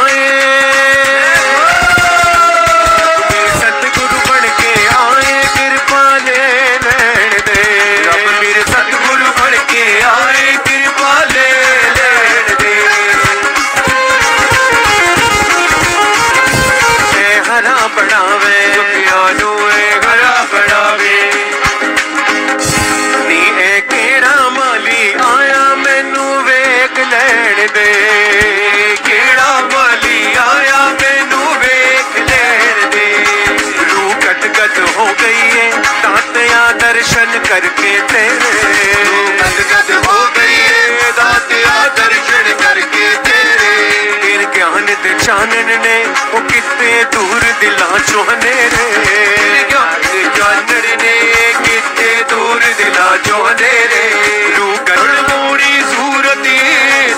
आए, मेरे सतगुरु बन के आए, कृपा ले लेने दे। रब मेरे सतगुरु बन के आए, कृपा ले लेने दे। हरा बढ़ावे दुखियानू हरा बढ़ावे, नी ए केड़ा माली आया मैनू वेख लैण दे। केड़ा माली आया मैनू वेख लैण दे। रूह गदगद हो गई है दातिया दर्शन करके तेरे। रूह गदगद हो गई है दातिया दर्शन करके तेरे। तेरे ज्ञान दे चानन ने वो कितने दूर दिलां चों हनेरे। ज्ञान दे चानन ने कितने दूर दिलां चों हनेरे। रूह गदगद मोड़ी सूरत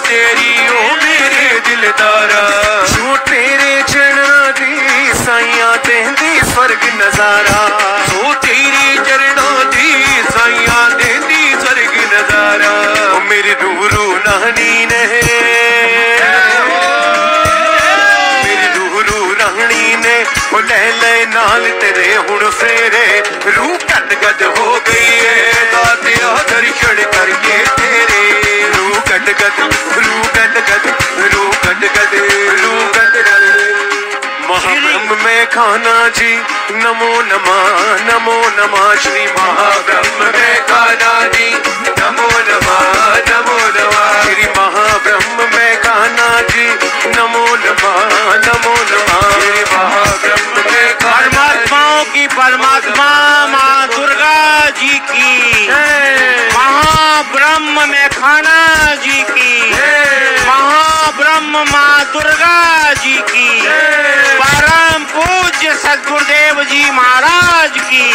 तेरी ओ मेरे दिलदारा। जो तेरे चरणा दी साइयां तेंदी स्वर्ग नजारा। जो तेरे चरणा दी साइयां तेंदी स्वर्ग नजारा। ओ मेरी रूह रूह नानी ने, वो ले ले नाल तेरे हुण फेरे। रूह गदगद हो गई है दातिया दर्शन करके तेरे। रूह गदगद रूह गदगद रूह गदगद रूह गदगद। महाब्रह्म में खाना जी नमो नमः। श्री महाब्रह्म में खाना जी नमो नमः। श्री महाब्रह्म में खाना जी नमो नमः। श्री महाब्रह्म में परमात्माओं की परमात्मा माँ दुर्गा जी की, महाब्रह्म में खाना जी की, महाब्रह्म माँ दुर्गा जी की, परम पूज्य सद्गुरुदेव जी महाराज की,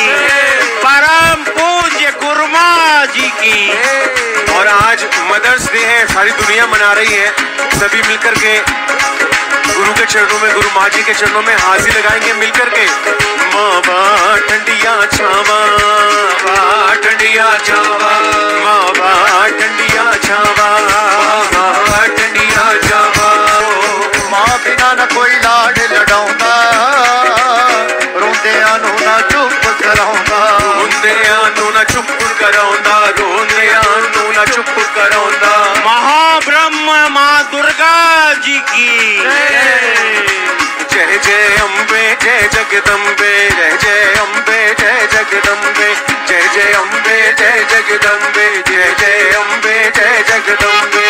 परम पूज्य गुरुमा जी की। और आज मदर्स डे है, सारी दुनिया मना रही है। सभी मिलकर के गुरु के चरणों में, गुरु माँ जी के चरणों में हाजिरी लगाएंगे मिलकर के। माँ बा ठंडिया छावा, बा ठंडिया छावा, माँ बा ठंडिया छावा, बा ठंडिया छावा। माँ बिना न कोई लाड लड़ाउंदा, रोंदियां नू ना चुप कराउंदा। रोंदियां नू ना चुप कराउंदा, रोंदियां नू ना चुप कराउंदा। महाब्रह्म माँ दुर्गा जी की जय जय अम्बे जय जगदम्बे, जय जय अम्बे जय जगदम्बे, जय जय अम्बे जय जगदम्बे, जय जय अम्बे जय जगदम्बे।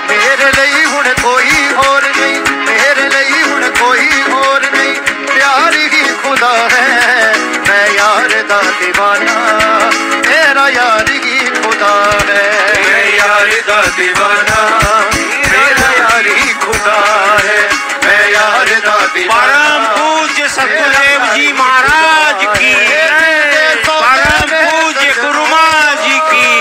मेरे लिए हुण कोई होर नहीं, मेरे लिए हुण कोई होर नहीं। प्यार ही खुदा है, मैं यार दा दीवाना। मेरा यार ही खुदा है, मैं यार दा दीवाना। मेरा यार ही खुदा है, मैं यार दा दीवाना। परम पूज्य सतगुरुदेव जी महाराज की, परम पूज्य गुरुमा जी की।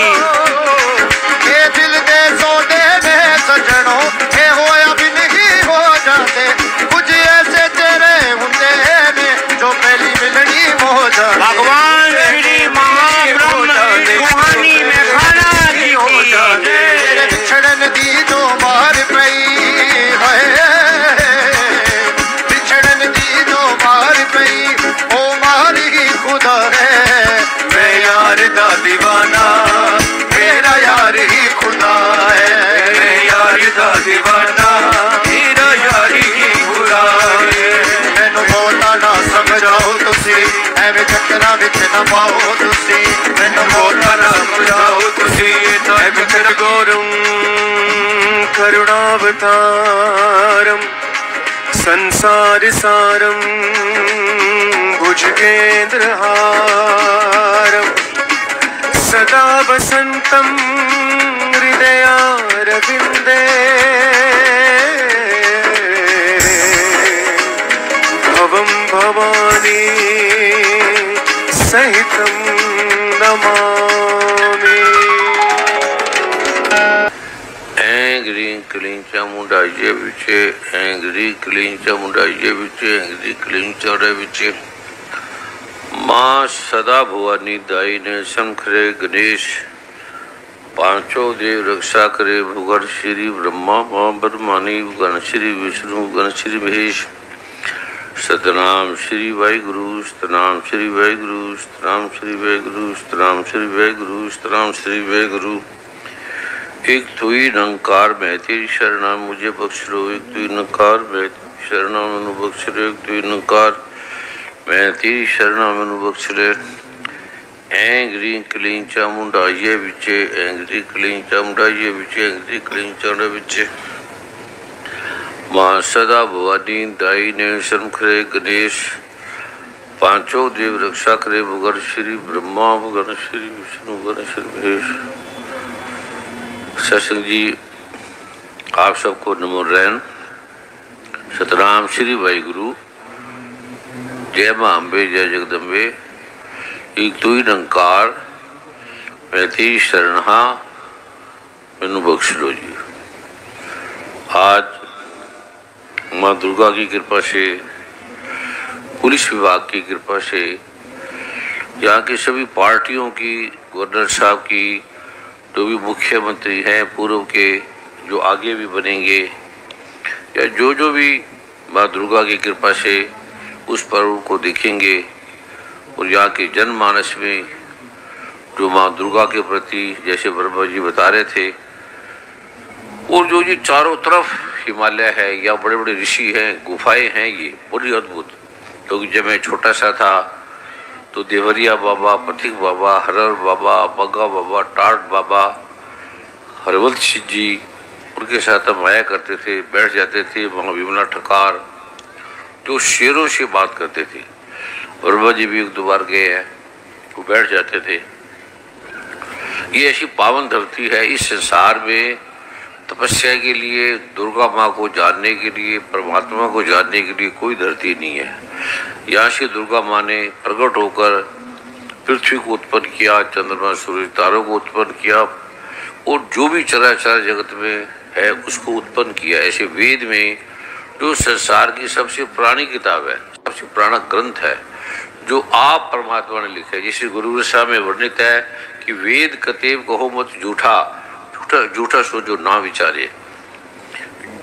ये दिल दे सौदे में सजनों ये होया भी नहीं हो जाते। कुछ ऐसे तेरे हुंदे ने जो पहली मिलनी हो जाते। भगवान श्री महाब्रह्म रूहानी में खाना जी की। बिछड़न दी जो मार पई है, बिछड़न दी जो मार पई ओ मार ही खुदा है। मैं यार दा दीवाना, मेरा यार ही खुदा है। मैं यार दा दीवाना, मेरा यार ही खुदा है। मैनू बोलना ना समझाओ तुसी, एवें चक्करां विच ना पाओ तुसी। मैनू बोलना ना समझाओ तुसी, एवें गौरम करुणावतारम संसार सारम भुजगेंद्रहारम सदा वसंतम हृदयारविंदे। भवम भवानी सहितम नमामि। ग्रीं क्लीं चामुंडाइये विचे, ग्रीं क्लीं चामुंडाइये विचे, ग्रीं क्लीं चाड़े विचे। माँ सदा भुवानी दाई ने शंखरे गणेश, पांचों देव रक्षा करे भुगढ़ श्री ब्रह्मा माँ बदमानी गण श्री विष्णु गण श्री महेश। सतनाम श्री वाहिगुरु सतनाम श्री वाहिगुरु सतनाम श्री वाहिगुरु सतनाम श्री वाहिगुरु सतनाम श्री वाहिगुरु। एक तू ही निरंकार मैं तेरी शरणा मुझे बख्श लो, एक तू ही निरंकार मैं तेरी शरणा मैनू बख्श लो, एक तू ही निरंकार मैं तेरी शरणा मैनू बख्श ले। ऐंग्री क्लीं चामुंडाइये बिचे ऐंग्री क्लीं चामुंडाइये बिचे ऐंग्री क्लीं चामुंडा बिचे। माँ सदा भवानी दाई ने शंखरे गणेश, पांचों देव रक्षा करे भुगढ़ श्री ब्रह्मा भुगढ़ श्री विष्णु गण श्री महेश। सत्संग जी आप सबको नमो रैन। सतनाम श्री वाहिगुरु। जय मां अम्बे जय जगदम्बे। एक तू ही निरंकार मैं तेरी शरणा मैनू बख्श लो जी। आज माँ दुर्गा की कृपा से, पुलिस विभाग की कृपा से, यहाँ की सभी पार्टियों की, गवर्नर साहब की, जो भी मुख्यमंत्री हैं पूर्व के, जो आगे भी बनेंगे, या जो भी माँ दुर्गा की कृपा से उस पर्व को देखेंगे और यहाँ के जनमानस में जो माँ दुर्गा के प्रति जैसे ब्रह्मा जी बता रहे थे, और जो ये चारों तरफ हिमालय है या बड़े बड़े ऋषि हैं, गुफाएं हैं, ये बड़ी अद्भुत। क्योंकि जब मैं छोटा सा था तो देवरिया बाबा, पथिक बाबा, हरर बाबा, बग्गा बाबा, टाट बाबा, हरवल सिंह जी, उनके साथ हम आया करते थे, बैठ जाते थे। वहाँ विमला ठकार जो शेरों से बात करते थे, वर्मा जी भी एक दो बार गए हैं, वो बैठ जाते थे। ये ऐसी पावन धरती है, इस संसार में तपस्या के लिए, दुर्गा माँ को जानने के लिए, परमात्मा को जानने के लिए कोई धरती नहीं है। यहाँ से दुर्गा माँ ने प्रकट होकर पृथ्वी को उत्पन्न किया, चंद्रमा सूर्य तारों को उत्पन्न किया, और जो भी चराचर जगत में है उसको उत्पन्न किया। ऐसे वेद में जो संसार की सबसे पुरानी किताब है, सबसे पुराना ग्रंथ है, जो आप परमात्मा ने लिखा है, जिसे गुरु ग्रंथ साहब में वर्णित है कि वेद कतेब कहो मत झूठा, झूठा सो जो ना विचारे।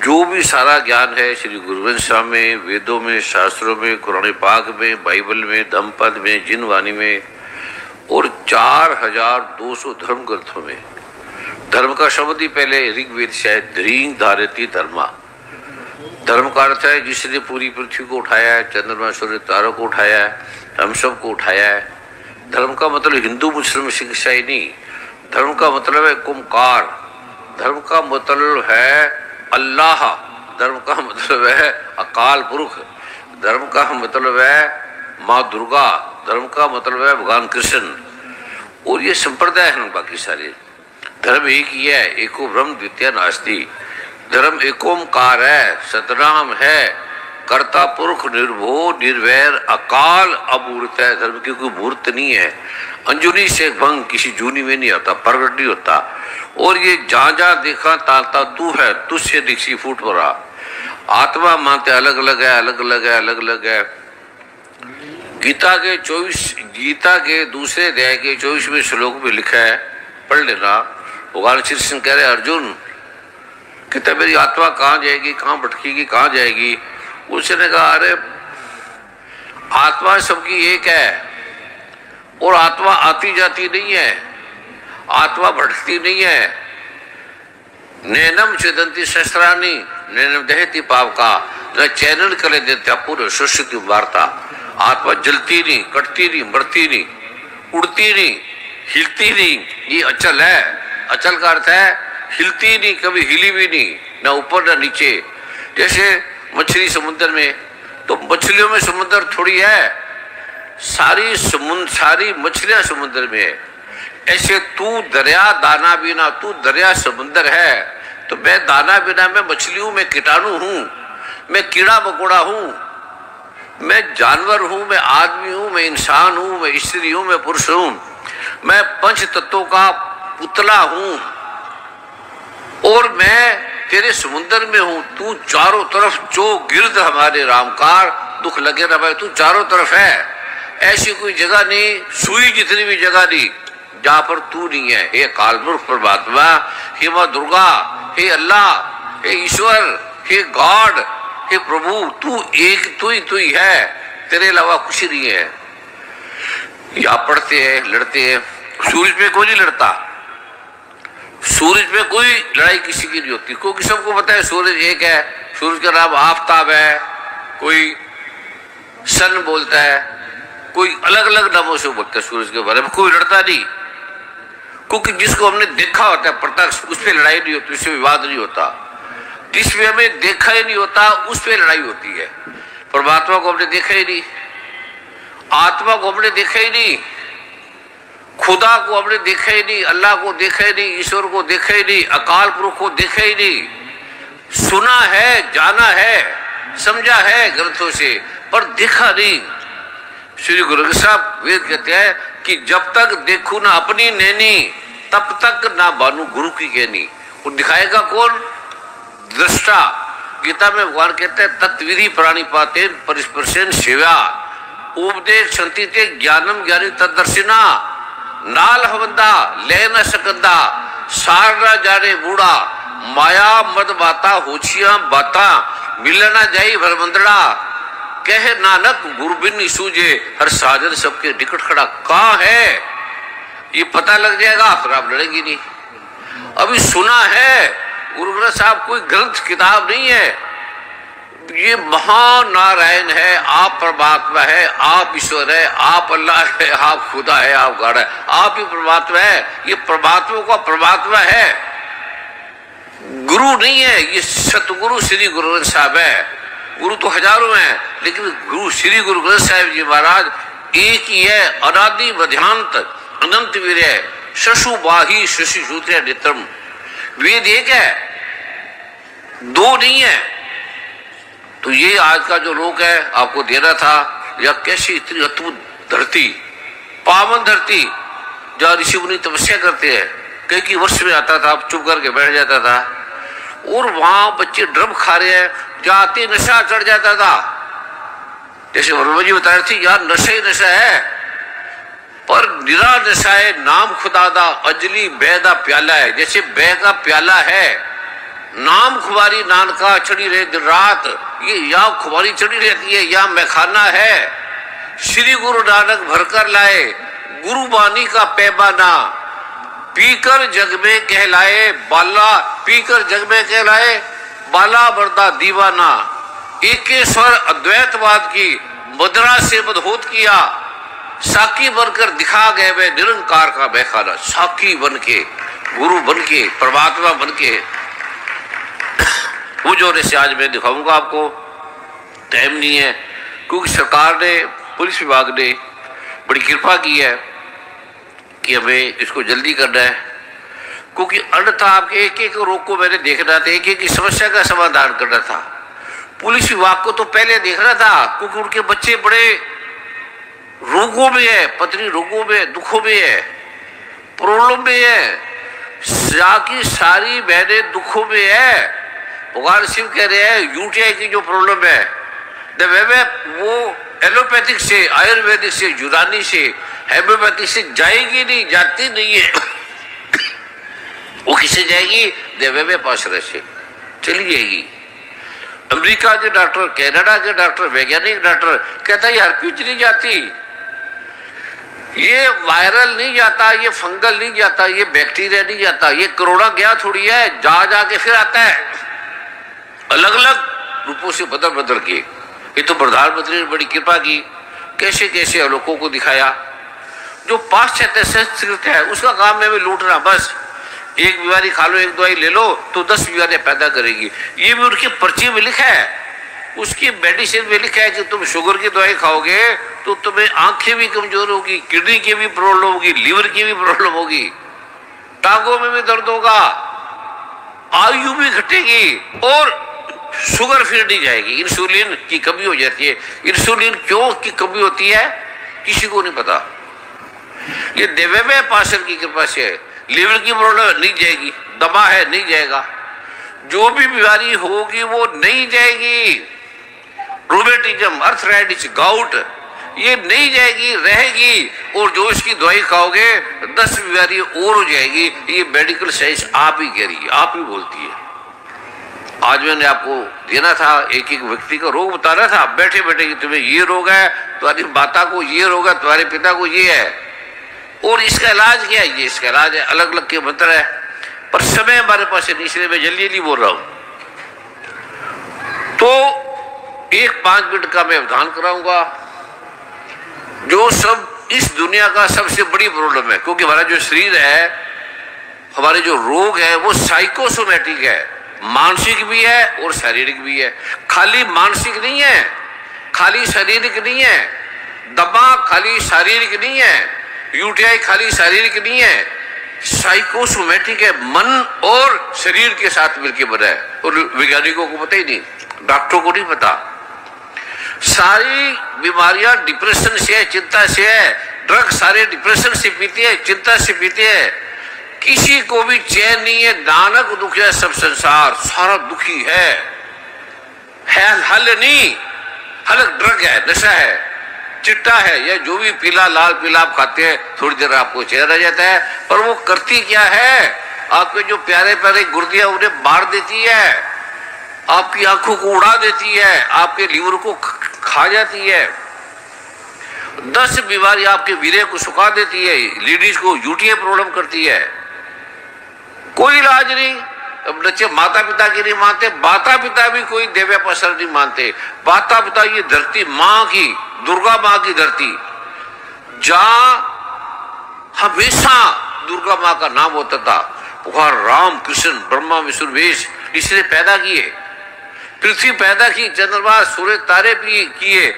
जो भी सारा ज्ञान है श्री गुरु ग्रंथ साहब में, वेदों में, शास्त्रों में, कुरान पाक में, बाइबल में, धम्मपद में, जिनवाणी में, और 4200 धर्म ग्रंथों में। धर्म का शब्द ही पहले ऋग्वेद से है, ध्रीं धारयति धर्मा। धर्म का अर्थ है जिसने पूरी पृथ्वी को उठाया है, चंद्रमा सूर्य तारों को उठाया है, हम सब को उठाया है। धर्म का मतलब हिंदू मुस्लिम सिख ईसाई नहीं, धर्म का मतलब है कुमकार, धर्म का मतलब है अल्लाह, धर्म का मतलब है अकाल पुरुष, धर्म का मतलब है माँ दुर्गा, धर्म का मतलब है भगवान कृष्ण। और ये संप्रदाय है बाकी सारे। धर्म एक ही है, एको ब्रह्म द्वितीय नास्ति। धर्म एकोमकार है, सतनाम है, कर्ता पुरुष निर्भो निर्वैर अकाल अमूर्त है। धर्म की कोई मूर्त नहीं है, अंजुनी से भंग किसी जूनी में नहीं आता, प्रगट नहीं होता। और ये जहाँ जहाँ देखा ताता तू है, तुझसे दीक्षी फूट पड़ा। आत्मा मानते अलग अलग है, अलग अलग है, अलग अलग है। गीता के दूसरे अध्याय के 24वें श्लोक में लिखा है, पढ़ लेना। भगवान श्री कृष्ण कह रहे अर्जुन, कहते मेरी आत्मा कहाँ जाएगी, कहाँ भटकेगी, कहाँ जाएगी? उसने कहा अरे आत्मा सबकी एक है, और आत्मा आती जाती नहीं है, आत्मा भटकती नहीं है। नैनम चेदंती शस्त्रानी नैनम दहती पाप का न चैनल करे देता पूरे सुश्रुति वार्ता। आत्मा जलती नहीं, कटती नहीं, मरती नहीं, उड़ती नहीं, हिलती नहीं, ये अचल है। अचल का अर्थ है हिलती नहीं, कभी हिली भी नहीं, ना ऊपर ना नीचे। जैसे मछली समुद्र में, तो मछलियों में समुद्र थोड़ी है, सारी मछलियां समुद्र में है। ऐसे तू दरिया दाना बिना, तू दरिया समुद्र है, तो मैं दाना बिना, मैं मछली हूं, मैं कीटाणु हूं, मैं कीड़ा मकोड़ा हूं, मैं जानवर हूं, मैं आदमी हूं, मैं इंसान हूं, मैं स्त्री हूं, मैं पुरुष हूं, मैं पंच तत्वों का पुतला हूं, और मैं तेरे समुद्र में हूं। तू चारों तरफ जो गिर्द हमारे रामकार दुख लगे ना भाई, तू चारों तरफ है। ऐसी कोई जगह नहीं, सुई जितनी भी जगह नहीं जहां पर तू नहीं है। हे कालपुरुष परमात्मा, हे मां दुर्गा, हे अल्लाह, हे ईश्वर, हे गॉड, हे प्रभु, तू एक तू ही है, तेरे अलावा कुछ नहीं है। या पढ़ते हैं, लड़ते हैं, सूरज पे कोई नहीं लड़ता, सूरज पे कोई लड़ाई किसी की नहीं होती, क्योंकि सबको पता है सूरज एक है। सूरज का नाम आफताब है, कोई सन बोलता है, कोई अलग अलग नामों से बोलता है सूरज के बारे में। कोई लड़ता नहीं, क्योंकि जिसको हमने देखा होता है प्रत्यक्ष, उस पर लड़ाई नहीं होती, उससे विवाद नहीं होता। जिसमें हमें देखा ही नहीं होता उस पर लड़ाई होती है। परमात्मा को हमने देखा ही नहीं, आत्मा को हमने देखा ही नहीं, खुदा को हमने देखा ही नहीं, अल्लाह को देखा ही नहीं, ईश्वर को देखा ही नहीं, अकाल पुरुष को देखा ही नहीं। सुना है, जाना है, समझा है ग्रंथों से, पर देखा नहीं। श्री गुरु ग्रंथ साहब वेद कहते हैं कि जब तक देखू ना अपनी नैनी, तब तक ना बानू गुरु की कहनी। और दिखाएगा कौन? दृष्टा। गीता में भगवान कहते हैं तत्विधि प्राणी पाते परिस्पर्शन सेवा उपदेश संतिते ज्ञानम ज्ञानी तदर्शिना नाल हवंदा ले न सकंदा सार न जाने बूढ़ा माया मद बाता होशिया बाता मिलना जाई भरबंदड़ा कह नानक गुरबिन सूझे हर साजन सबके निकट खड़ा। कहाँ है ये पता लग जाएगा, फिर आप लड़ेंगी नहीं। अभी सुना है, गुरु ग्रंथ साहब कोई ग्रंथ किताब नहीं है, ये महानारायण है, आप परमात्मा है, आप ईश्वर है, आप अल्लाह है, आप खुदा है, आप गॉड है, आप ही परमात्मा है। ये परमात्मा का परमात्मा है, गुरु नहीं है। ये सतगुरु श्री गुरु ग्रंथ साहब है। गुरु तो हजारों हैं, लेकिन गुरु श्री गुरु ग्रंथ साहिब जी महाराज एक ही है, अनादि मध्यांत अनंत वीर है, शशु बाही शशि सूत्र नित्रम। वेद एक है, दो नहीं है। तो ये आज का जो लोक है आपको देना था, या कैसी इतनी अद्भुत धरती, पावन धरती, जहाँ ऋषि मुनि तपस्या करते हैं। कई वर्ष में आता था, आप चुप करके बैठ जाता था, और वहां बच्चे ड्रम खा रहे हैं, जाते नशा चढ़ जाता था। जैसे वर्मा जी बता रहे थे, यार नशा ही नशा है, पर निरा नशा है, नाम खुदा दा अजली बैदा प्याला है। जैसे बै का प्याला है, नाम खुमारी नानका चढ़ी रहे दिन रात, ये या खुमारी चढ़ी रहती है या मैखाना है। श्री गुरु नानक भरकर लाए गुरु बानी का पैमाना, पीकर जग में कहलाए बाला, पीकर जग में कहलाए बाला बरदा दीवाना। एकेश्वर अद्वैतवाद की मुद्रा से मदहोत किया, साकी बनकर दिखा गए वे निरंकार का बहखाना। साकी बन के, गुरु बन के, परमात्मा बन के, वो जो से आज मैं दिखाऊंगा आपको। टाइम नहीं है, क्योंकि सरकार ने, पुलिस विभाग ने बड़ी कृपा की है कि हमें इसको जल्दी करना है, क्योंकि अन्यथा आपके एक एक रोग को मैंने देखना था, एक एक की समस्या का समाधान करना था। पुलिस विभाग को तो पहले देखना था, क्योंकि उनके बच्चे बड़े रोगों में है, पत्नी रोगों में, दुखों में है, प्रॉब्लम में है, की सारी बहनें दुखों में है। भगवान शिव कह रहे हैं यूटीआई की जो प्रॉब्लम है, वो एलोपैथिक से, आयुर्वेदिक से, यूनानी से, हेम्योपैथिक से जाएगी नहीं, जाती नहीं है। वो किससे जाएगी? देवे पासरे से चली जाएगी। अमेरिका के डॉक्टर, कनाडा के डॉक्टर, वैज्ञानिक डॉक्टर कहता है यार पिच नहीं जाती, ये वायरल नहीं जाता, ये फंगल नहीं जाता, ये बैक्टीरिया नहीं जाता, ये कोरोना गया थोड़ी है, जा जाके फिर आता है अलग अलग रूपों से, बदल बदल के। ये तो प्रधानमंत्री ने बड़ी कृपा की, कैसे कैसे लोगों को दिखाया। जो पाश्चात्य संस्कृति है उसका काम है लूटना, बस एक बीमारी खा लो, एक दवाई ले लो तो 10 बीमारियां पैदा करेगी। ये भी उनकी पर्ची में लिखा है, उसकी मेडिसिन में लिखा है कि तुम शुगर की दवाई खाओगे तो तुम्हें आंखें भी कमजोर होगी, किडनी की भी प्रॉब्लम होगी, लीवर की भी प्रॉब्लम होगी, टांगों में भी दर्द होगा, आयु भी घटेगी और शुगर फिर नहीं जाएगी। इंसुलिन की कमी हो जाती है। इंसुलिन क्यों की कमी होती है किसी को नहीं पता। ये देवे पासर की कृपा से है। लीवर की प्रॉब्लम नहीं जाएगी, दमा है नहीं जाएगा, जो भी बीमारी होगी वो नहीं जाएगी। रोमेटिज्म, अर्थराइटिस, गाउट, ये नहीं जाएगी, रहेगी, और जो इसकी दवाई खाओगे 10 बीमारी और हो जाएगी। ये मेडिकल साइंस आप ही कह रही है, आप ही बोलती है। आज मैंने आपको देना था, एक एक व्यक्ति का रोग बताना था, बैठे बैठे कि तुम्हें ये रोग है, तुम्हारी माता को ये रोग है, तुम्हारे पिता को ये है, और इसका इलाज क्या है, ये इसका इलाज है, अलग अलग के मंत्र है। पर समय हमारे पास है, इसलिए मैं जल्दी जल्दी बोल रहा हूं। तो एक 5 मिनट का मैं अवधान कराऊंगा। जो सब इस दुनिया का सबसे बड़ी प्रॉब्लम है, क्योंकि हमारा जो शरीर है, हमारे जो रोग है वो साइकोसोमैटिक है, मानसिक भी है और शारीरिक भी है। खाली मानसिक नहीं है, खाली शारीरिक नहीं है, दमा खाली शारीरिक नहीं है, यूटीआई खाली शारीरिक नहीं है, साइकोसोमैटिक है, मन और शरीर के साथ मिलकर बना है। और वैज्ञानिकों को पता ही नहीं, डॉक्टरों को नहीं पता। सारी बीमारियां डिप्रेशन से है, चिंता से है। ड्रग सारे डिप्रेशन से पीते हैं, चिंता से पीते हैं। किसी को भी चैन नहीं है, नानक दुखी है सब संसार, सारा दुखी है। हल नहीं, हल ड्रग है, नशा है, चिट्टा है, या जो भी पीला लाल पीला आप खाते हैं, थोड़ी देर आपको चैन आ जाता है। पर वो करती क्या है, आपके जो प्यारे प्यारे गुर्दियां उन्हें मार देती है, आपकी आंखों को उड़ा देती है, आपके लीवर को खा जाती है। 10 बीमारी आपके वीर्य को सुखा देती है, लेडीज को यूटीआई प्रॉब्लम करती है। कोई इलाज नहीं। अब बच्चे माता पिता की नहीं मानते, माता पिता भी कोई देव्य पसर नहीं मानते। माता पिता ये धरती माँ की, दुर्गा माँ की धरती, जहां हमेशा दुर्गा माँ का नाम होता था, वहां राम कृष्ण ब्रह्मा विष्णु महेश इसने पैदा किए, पृथ्वी पैदा की, चंद्रमा सूर्य तारे भी किए।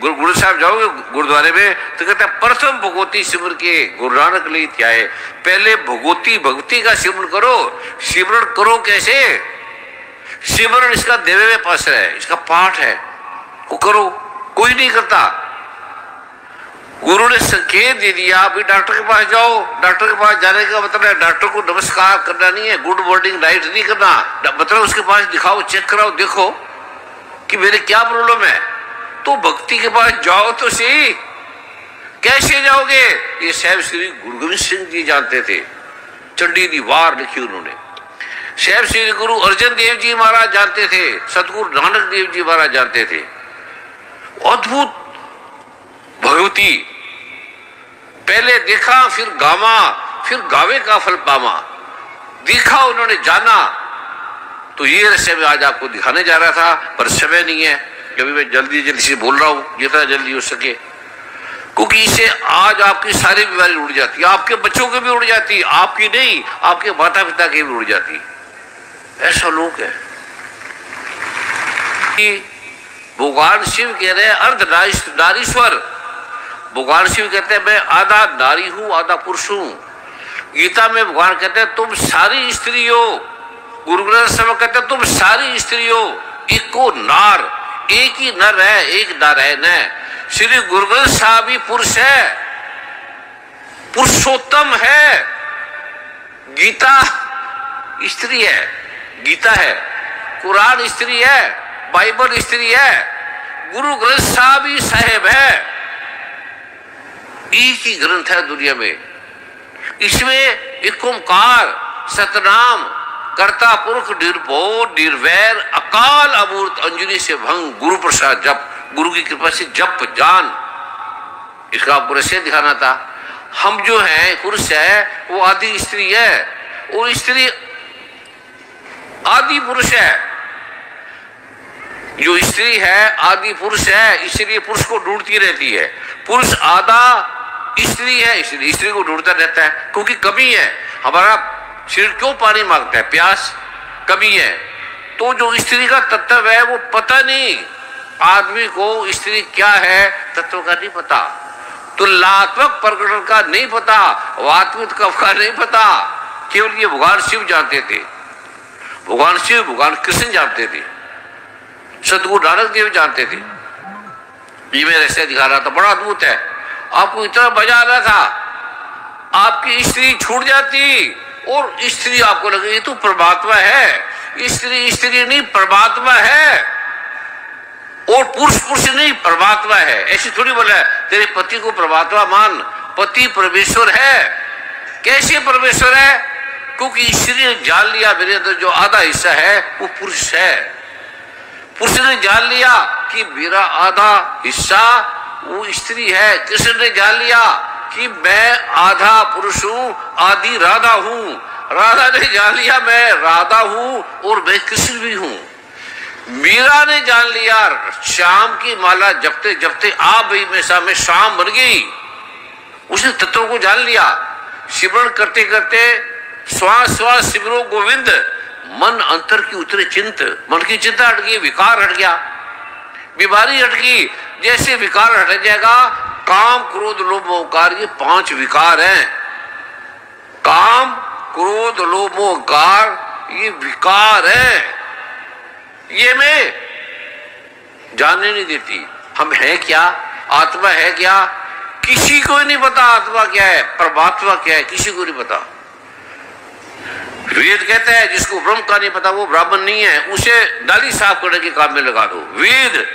गुरु साहब जाओगे गुरुद्वारे में तो कहते हैं प्रथम भगवती सिमर के गुरु नानक ले क्या है, पहले भगवती भक्ति का सिमरण करो। सिमरण करो कैसे, सिमरण इसका देवे में पास है, इसका पाठ है, वो करो, कोई नहीं करता। गुरु ने संकेत दे दिया, अभी डॉक्टर के पास जाओ। डॉक्टर के पास जाने का मतलब है डॉक्टर को नमस्कार करना नहीं है, गुड मॉर्निंग नाइट नहीं करना, मतलब उसके पास दिखाओ, चेक कराओ, देखो कि मेरे क्या प्रॉब्लम है। तो भक्ति के पास जाओ तो सही। कैसे जाओगे, ये साहब श्री गुरु गोविंद सिंह जी जानते थे, चंडी दी वार लिखी उन्होंने। साहब श्री गुरु अर्जन देव जी महाराज जानते थे, सतगुरु नानक देव जी महाराज जानते थे। अद्भुत भगवती, पहले देखा फिर गावा, फिर गावे का फल पावा। देखा उन्होंने, जाना। तो ये रहस्य में आज आपको दिखाने जा रहा था, पर समय नहीं है, क्योंकि मैं जल्दी जल्दी से बोल रहा हूं जितना जल्दी हो सके, क्योंकि इससे आज आपकी सारी बीमारी उड़ जाती है, आपके बच्चों की भी उड़ जाती है, आपकी नहीं, आपके माता पिता की भी उड़ जाती है। ऐसा लोग है। भगवान शिव कह रहे हैं अर्ध नारीश्वर। भगवान शिव कहते हैं मैं आधा नारी हूं, आधा पुरुष हूं। गीता में भगवान कहते हैं तुम सारी स्त्री हो। गुरु ग्रंथ साहिब कहते हैं तुम सारी स्त्री हो, एक को नार, एक ही नर है, एक नारायण है। श्री गुरु ग्रंथ साहिब ही पुरुष है, पुरुषोत्तम है। गीता स्त्री है, गीता है, कुरान स्त्री है, बाइबल स्त्री है, गुरु ग्रंथ साहिब ही साहेब है। एक ही ग्रंथ है दुनिया में, इसमें एक ओंकार, सतनाम, कर्ता पुरुष निर्भो निर्वैर अकाल अमूर्त अंजनी से भंग गुरु प्रसाद जप, गुरु की कृपा से जप जान। इसका आपको रहस्य दिखाना था। हम जो है पुरुष है वो आदि स्त्री है, और स्त्री आदि पुरुष है। जो स्त्री है आदि पुरुष है, इसलिए पुरुष को ढूंढती रहती है। पुरुष आधा स्त्री है, इसलिए स्त्री को ढूंढता रहता है, क्योंकि कमी है। हमारा शरीर क्यों पानी मांगता है, प्यास, कमी है। तो जो स्त्री का तत्व है वो पता नहीं, आदमी को स्त्री क्या है तत्व का नहीं पता, तुलनात्मक प्रकरण का नहीं पता, वात्मिक का नहीं पता। केवल ये भगवान शिव जानते थे, भगवान शिव भगवान कृष्ण जानते थे, सतगुरु नानक देव जानते थे। ये मैं ऐसे दिखा रहा था, बड़ा अद्भुत है। आपको इतना मजा आ रहा था, आपकी स्त्री छूट जाती और स्त्री आपको लगे ये तो परमात्मा है। स्त्री स्त्री नहीं, परमात्मा है। और पुरुष पुरुष नहीं परमात्मा है, ऐसी थोड़ी बोला है तेरे पति को परमात्मा मान। पति परमेश्वर है। कैसे परमेश्वर है? क्योंकि स्त्री ने जान लिया मेरे अंदर जो आधा हिस्सा है वो पुरुष है। पुरुष ने जान लिया कि मेरा आधा हिस्सा वो स्त्री है। कृष्ण ने जान लिया कि मैं आधा पुरुष हूं, आधी राधा हूं। राधा ने जान लिया मैं राधा हूं और मैं कृष्ण भी हूं। मीरा ने जान लिया श्याम की माला जपते जपते आ गई में शाम बन गई। उसने तत्वों को जान लिया। सिमरण करते करते श्वास श्वास सिमरो गोविंद, मन अंतर की उतरे चिंत। मन की चिंता हट गई, विकार हट गया, बीमारी हट गई। जैसे विकार हट जाएगा, काम क्रोध लोभ मोहकार ये 5 विकार हैं। काम क्रोध लोभ मोहकार ये विकार है। ये मैं जानने नहीं देती। हम है क्या? आत्मा है क्या? किसी को नहीं पता आत्मा क्या है, परमात्मा क्या है, किसी को नहीं पता। वेद कहता है जिसको ब्रह्म का नहीं पता वो ब्राह्मण नहीं है, उसे डाली साफ करने के काम में लगा दो। वेद,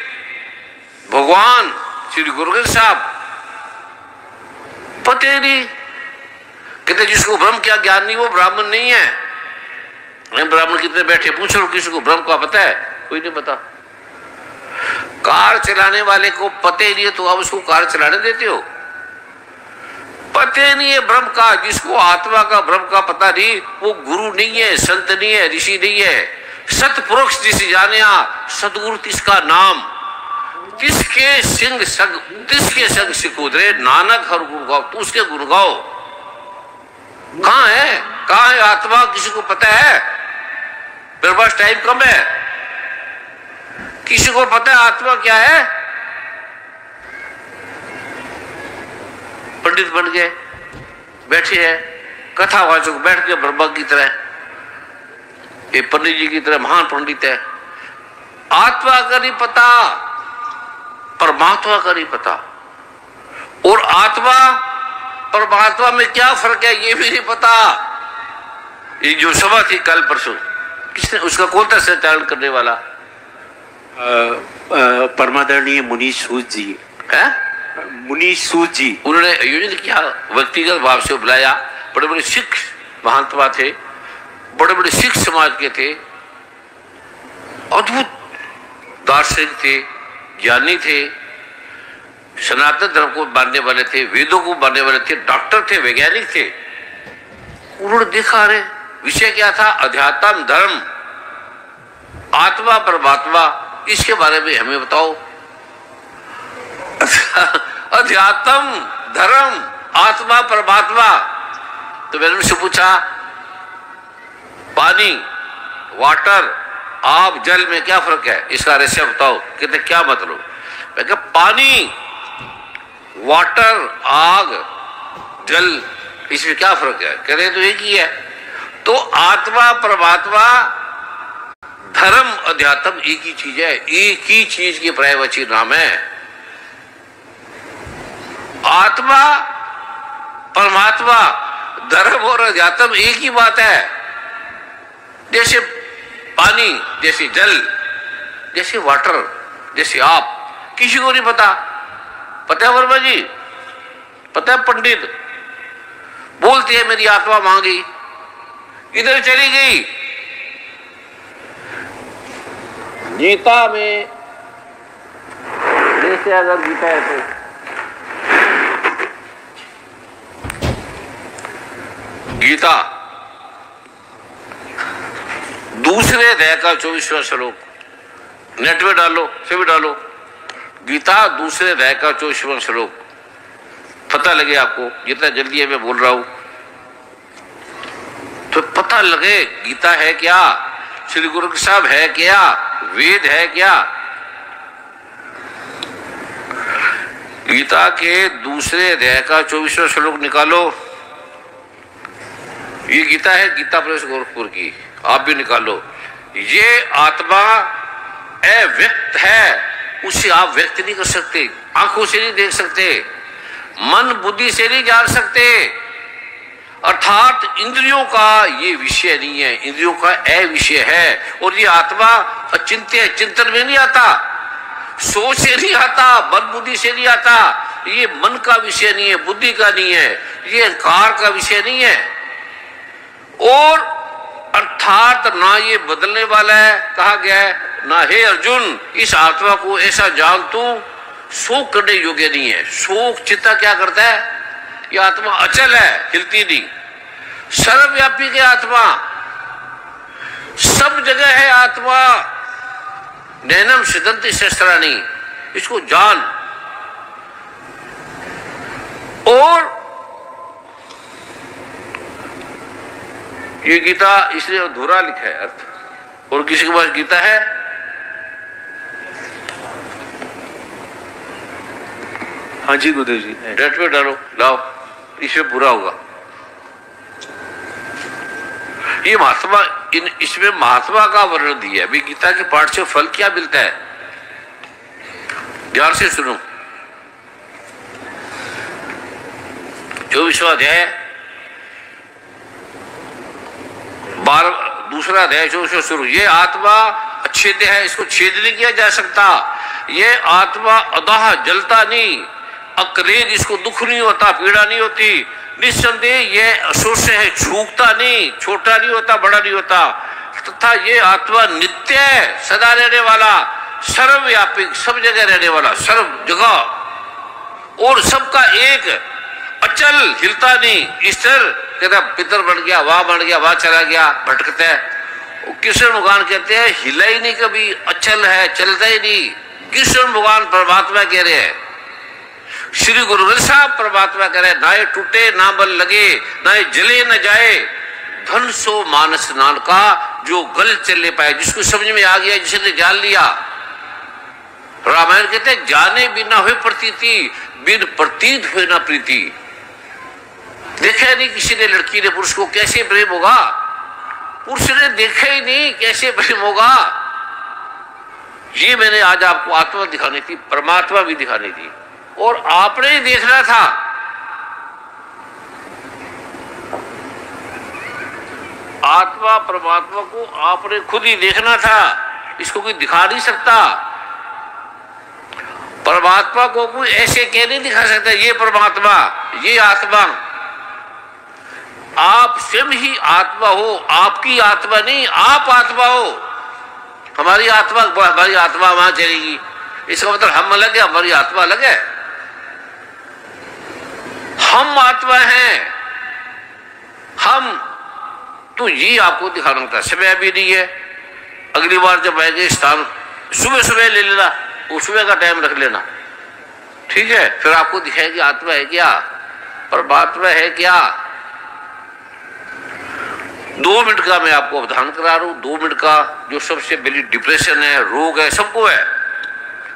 भगवान श्री गुरु ग्रंथ साहब पते नहीं। कहते जिसको ब्रह्म क्या ज्ञान नहीं वो ब्राह्मण नहीं है। ब्राह्मण कितने बैठे पूछ लो, किसी को ब्रह्म का पता है? कोई नहीं पता। कार चलाने वाले को पता ही नहीं है तो आप उसको कार चलाने देते हो? पते नहीं है ब्रह्म का। जिसको आत्मा का ब्रह्म का पता नहीं वो गुरु नहीं है, संत नहीं है, ऋषि नहीं है। सतपुरुष जिसे जाने सदगुरु तिसका नाम, तिसके संग सिकुदरे नानक हर गुण गाओ। तू उसके गुण गाओ। कहां है? कहां है आत्मा? किसी को पता है? मेरे पास टाइम कम है। किसी को पता है आत्मा क्या है? पंडित बन गए, बैठे हैं, कथावाचक बैठ के ब्रह्मा की तरह, ये पंडित जी की तरह महान पंडित है। आत्मा का नहीं पता, परमात्मा का नहीं पता। और आत्मा परमात्मा में क्या फर्क है ये भी नहीं पता। ये जो सभा थी कल परसों, किसने उसका कौन था संचालन करने वाला? परमादरणीय मुनीश सूद जी है। मुनीश सूद जी, उन्होंने आयोजन किया, व्यक्तिगत भाव से बुलाया। बड़े बड़े सिख महात्मा थे, बड़े बड़े सिख समाज के थे, अद्भुत दार्शनिक थे, ज्ञानी थे, सनातन धर्म को मानने वाले थे, वेदों को मानने वाले थे, डॉक्टर थे, वैज्ञानिक थे। उन्होंने देखा रहे विषय क्या था? अध्यात्म धर्म, आत्मा परमात्मा, इसके बारे में हमें बताओ। अध्यात्म धर्म आत्मा परमात्मा। तो मैंने उनसे पूछा पानी, वाटर, आग, जल में क्या फर्क है? इसका रहस्य बताओ। कहते क्या मतलब? मैं कहा पानी, वाटर, आग, जल, इसमें क्या फर्क है? कह रहे तो एक ही है। तो आत्मा परमात्मा धर्म अध्यात्म एक ही चीज है, एक ही चीज के पर्यायवाची नाम है। आत्मा परमात्मा धर्म और अध्यात्म एक ही बात है। जैसे पानी, जैसे जल, जैसे वाटर, जैसे आप। किसी को नहीं पता। पता है वर्मा जी? पता है पंडित बोलती है मेरी आत्मा मांगी, इधर चली गई। गीता में जैसे अगर गीता है तो गीता दूसरे अध्याय का 24वां श्लोक, नेट में डालो, सभी डालो। गीता दूसरे अध्याय का 24वां श्लोक, पता लगे आपको। जितना जल्दी है मैं बोल रहा हूं तो पता लगे गीता है क्या, श्री गुरु साहब है क्या, वेद है क्या। गीता के दूसरे अध्याय का 24वां श्लोक निकालो। ये गीता है गीता प्रेस गोरखपुर की, आप भी निकालो। ये आत्मा अव्यक्त है, उसे आप व्यक्त नहीं कर सकते, आंखों से नहीं देख सकते, मन बुद्धि से नहीं जान सकते। अर्थात इंद्रियों का ये विषय नहीं है, इंद्रियों का अविषय है। और ये आत्मा अचिंत्य है, चिंतन में नहीं आता। सोच से नहीं आता, बल बुद्धि से नहीं आता। ये मन का विषय नहीं है, बुद्धि का नहीं है, ये अहंकार का विषय नहीं है। और अर्थात ना ये बदलने वाला है, कहा गया है ना, हे अर्जुन इस आत्मा को ऐसा जान तू शोक करने योग्य नहीं है। शोक चित्ता क्या करता है? ये आत्मा अचल है, हिलती नहीं, सर्वव्यापी है आत्मा, सब जगह है आत्मा। नैनम सिद्धंति शस्त्राणी, इसको जान। और ये गीता इसलिए अधूरा लिखा है अर्थ। और किसी के पास गीता है? हाँ जी गुरुदेव जी। डेट पे डालो, लाओ, इसमें पूरा होगा। ये महात्मा, इसमें महात्मा का वर्णन दिया है। अभी गीता के पाठ से फल क्या मिलता है, ध्यान से सुनो। 24वां अध्याय, दूसरा अध्याय 24वां शुरू। ये आत्मा अच्छेद्य है, इसको छेद नहीं किया जा सकता। ये आत्मा अदाह, जलता नहीं, अक्रेद, इसको दुख नहीं होता, पीड़ा नहीं होती। निस्संदेह ये अशोष्य है, छूटता नहीं, छोटा नहीं होता, बड़ा नहीं होता। तथा ये आत्मा नित्य है, सदा रहने वाला, सर्वव्यापी, सब जगह रहने वाला, सर्व जगह, और सबका एक, अचल, हिलता नहीं। स्थिर कहता पितर बन गया, वहां बन गया, वहां चला गया, भटकता है। कृष्ण भगवान कहते हैं हिला ही नहीं कभी, अचल है, चलता ही नहीं। कृष्ण भगवान परमात्मा कह रहे हैं, श्री गुरु ग्रंथ साहब परमात्मा कह रहे हैं, ना ये टूटे ना बल लगे, ना ये जले न जाए, धन सो मानस नान का, जो गल चले पाए, जिसको समझ में आ गया, जिसने जान लिया। रामायण कहते हैं जाने बिना हुए प्रतीति, बिन प्रतीत हुए ना प्रीति। देखा नहीं किसी ने लड़की ने पुरुष को, कैसे प्रेम होगा? पुरुष ने देखा ही नहीं, कैसे प्रेम होगा? ये मैंने आज आपको आत्मा दिखानी थी, परमात्मा भी दिखानी थी, और आपने ही देखना था। आत्मा परमात्मा को आपने खुद ही देखना था, इसको कोई दिखा नहीं सकता। परमात्मा को कोई ऐसे कह नहीं दिखा सकता ये परमात्मा, ये आत्मा। आप स्वयं ही आत्मा हो, आपकी आत्मा नहीं, आप आत्मा हो। हमारी आत्मा वहां चलेगी, इसका मतलब हम अलग है, हमारी आत्मा अलग है। हम आत्मा हैं, हम, तो ये आपको दिखाना था। समय अभी नहीं है, अगली बार जब आएंगे स्थान सुबह सुबह ले लेना, वो सुबह का टाइम रख लेना, ठीक है? फिर आपको दिखाएगी आत्मा है क्या, परमात्मा है क्या। 2 मिनट का मैं आपको अवधान करा रहा हूं, 2 मिनट का। जो सबसे बड़ी डिप्रेशन है, रोग है, सबको है,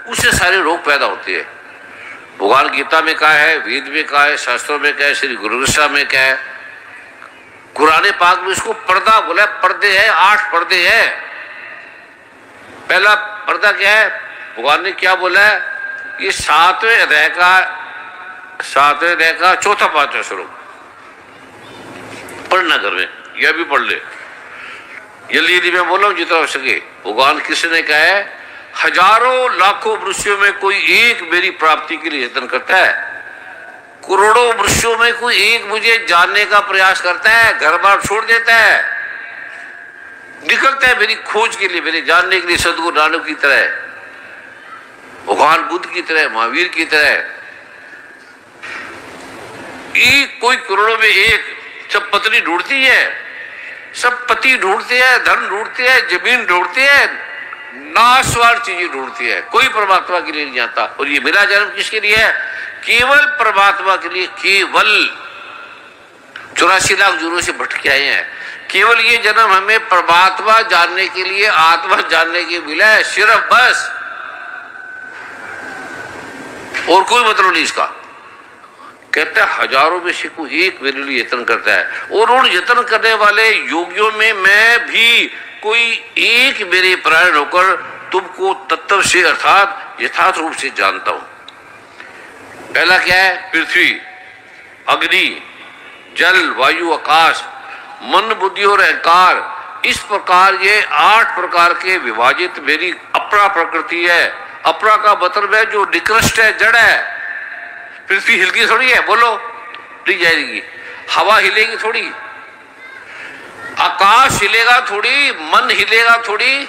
उससे सारे रोग पैदा होते हैं। भगवान गीता में कहा है, वेद में कहा है, शास्त्रों में कहा है, श्री गुरु ग्रंथ साहब में कहा है, कुरान पाक में इसको पर्दा बोला है। पर्दे हैं, 8 पर्दे हैं। पहला पर्दा क्या है? भगवान ने क्या बोला है? ये 7वें अध्याय का 4-5वां श्लोक पढ़ना घर में, यह भी पढ़ ले जल्दी मैं बोला हूं जितना हो सके। भगवान कृष्ण ने कहा है, हजारों लाखों मनुष्यों में कोई एक मेरी प्राप्ति के लिए यत्न करता है, करोड़ों मनुष्यों में कोई एक मुझे जानने का प्रयास करता है, घर बार छोड़ देता है, निकलता है मेरी खोज के लिए, मेरे जानने के लिए, सदगुरु नानक की तरह, भगवान बुद्ध की तरह, महावीर की तरह। एक कोई करोड़ों में एक। सब पत्नी ढूंढती है, सब पति ढूंढते हैं, धन ढूंढते हैं, जमीन ढूंढते हैं, नाशवान चीजें ढूंढती है, कोई परमात्मा के लिए नहीं आता। और ये मेरा जन्म किसके लिए है? केवल परमात्मा के लिए। केवल 84 लाख जुनों से भटके आए हैं, केवल ये जन्म हमें परमात्मा जानने के लिए, आत्मा जानने के मिला है, सिर्फ बस, और कोई मतलब नहीं इसका। कहता है हजारों में से कोई एक मेरे लिए यत्न करता है, और उन यत्न करने वाले योगियों में मैं भी कोई एक मेरे प्राण होकर तुमको तत्व से अर्थात यथार्थ रूप से जानता हूं। पहला क्या है? पृथ्वी, अग्नि, जल, वायु, आकाश, मन, बुद्धि और अहंकार। इस प्रकार ये 8 प्रकार के विभाजित मेरी अपना प्रकृति है, अपरा का मतलब है जो निकृष्ट है, जड़ है। पृथ्वी हिलकी थोड़ी है, बोलो, नहीं जाएगी। हवा हिलेगी थोड़ी, आकाश हिलेगा थोड़ी, मन हिलेगा थोड़ी।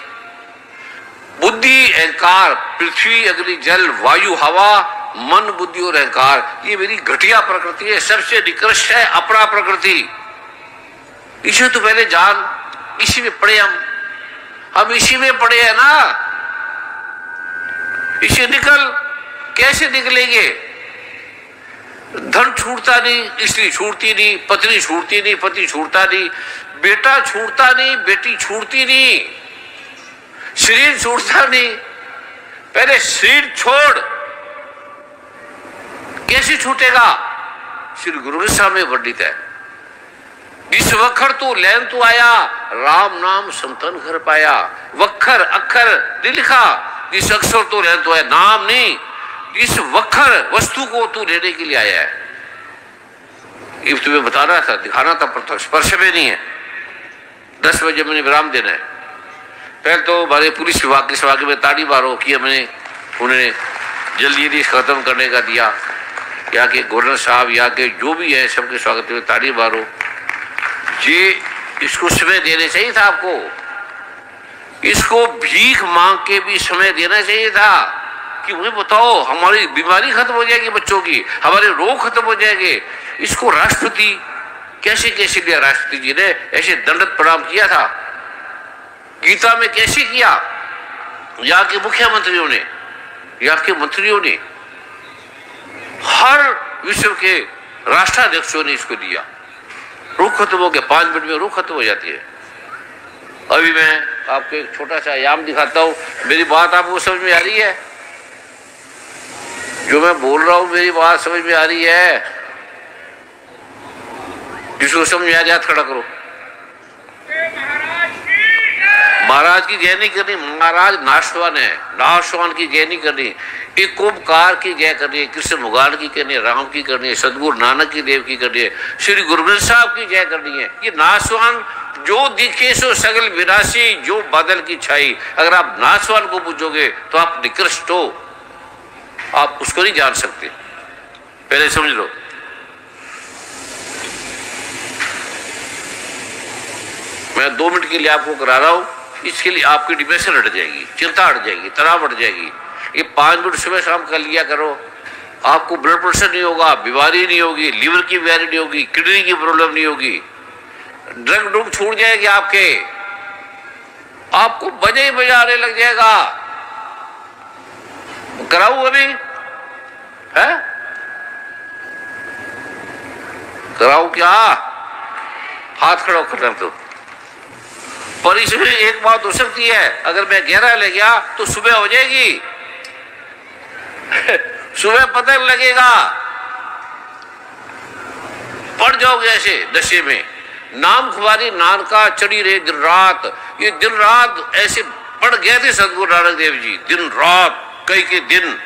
बुद्धि, अहंकार, पृथ्वी, अग्नि, जल, वायु, हवा, मन, बुद्धि और अहंकार, ये मेरी घटिया प्रकृति है, सबसे निकृष्ट है अपरा प्रकृति। इसे तो पहले जान, इसी में पड़े हम इसी में पड़े हैं ना। इसे निकल, कैसे निकलेंगे? धन छूटता नहीं, स्त्री छूटती नहीं, पत्नी छूटती नहीं, पति छूटता नहीं, बेटा छूटता नहीं, बेटी छूटती नहीं, शरीर छूटता नहीं। पहले शरीर छोड़, कैसे छूटेगा? श्री गुरु के सामने वर्णित है। जिस वखर तू लैन तू आया, राम नाम संतन घर पाया। वखर अक्षर नहीं लिखा, जिस अक्षर तो लैन तो है, नाम नहीं। जिस वखर वस्तु को तू लेने के लिए आया है, ये तुम्हें बताना था, दिखाना था, प्रत्यक्ष स्पर्श में नहीं है। 10 बजे मैंने विराम देना है। पहले तो हमारे पुलिस विभाग के सभा में ताड़ी मारो कि हमने उन्हें जल्दी खत्म करने का दिया। यहाँ के गवर्नर साहब, यहाँ के जो भी है, सबके स्वागत में ताड़ी मारो। ये इसको समय देने चाहिए था आपको। इसको भीख मांग के भी समय देना चाहिए था कि मुझे बताओ, हमारी बीमारी खत्म हो जाएगी, बच्चों की, हमारे रोग खत्म हो जाएंगे। इसको राष्ट्रपति कैसे कैसे लिया? राष्ट्रपति जी ने ऐसे दंडवत प्रणाम किया था। गीता में कैसे किया? यहाँ के मुख्यमंत्रियों ने, यहाँ के मंत्रियों ने, हर विश्व के राष्ट्राध्यक्षों ने इसको दिया। रूख खत्म हो गया, 5 मिनट में रूख खत्म हो जाती है। अभी मैं आपको एक छोटा सा आयाम दिखाता हूं। मेरी बात आपको समझ में आ रही है? जो मैं बोल रहा हूं मेरी बात समझ में आ रही है? जिसको समझ में आ जाए खड़ा करो। महाराज की जय नहीं करनी, महाराज नाशवान है, नाशवान की जय नहीं करनी, एक ओमकार की जय करनी है, कृष्ण भगवान की करनी है, राम की करनी है, सदगुरु नानक की देव की करनी है, श्री गुरु ग्रंथ साहब की जय करनी है। ये नाशवान जो दिखे सो सगल विनाशी, जो बादल की छाई। अगर आप नाशवान को पूछोगे तो आप निकृष्ट हो, आप उसको नहीं जान सकते। पहले समझ लो। मैं 2 मिनट के लिए आपको करा रहा हूं, इसके लिए आपकी डिप्रेशन हट जाएगी, चिंता हट जाएगी, तनाव हट जाएगी। ये 5 मिनट सुबह शाम कर लिया करो, आपको ब्लड प्रेशर नहीं होगा, बीमारी नहीं होगी, लीवर की बीमारी नहीं होगी, किडनी की प्रॉब्लम नहीं होगी, ड्रग छूट जाएगी आपको बजे ही बजाने लग जाएगा। कराऊं अभी है? कराऊं क्या? हाथ खड़ा करना। तो पर इसमें एक बात हो सकती है, अगर मैं गहरा ले गया तो सुबह हो जाएगी। सुबह पता लगेगा, पड़ जाओगे ऐसे नशे में। नाम खुमारी नानका चढ़ी रहे दिन रात। ये दिन रात ऐसे पड़ गए थे सदगुरु नानक देव जी, दिन रात, कई के दिन।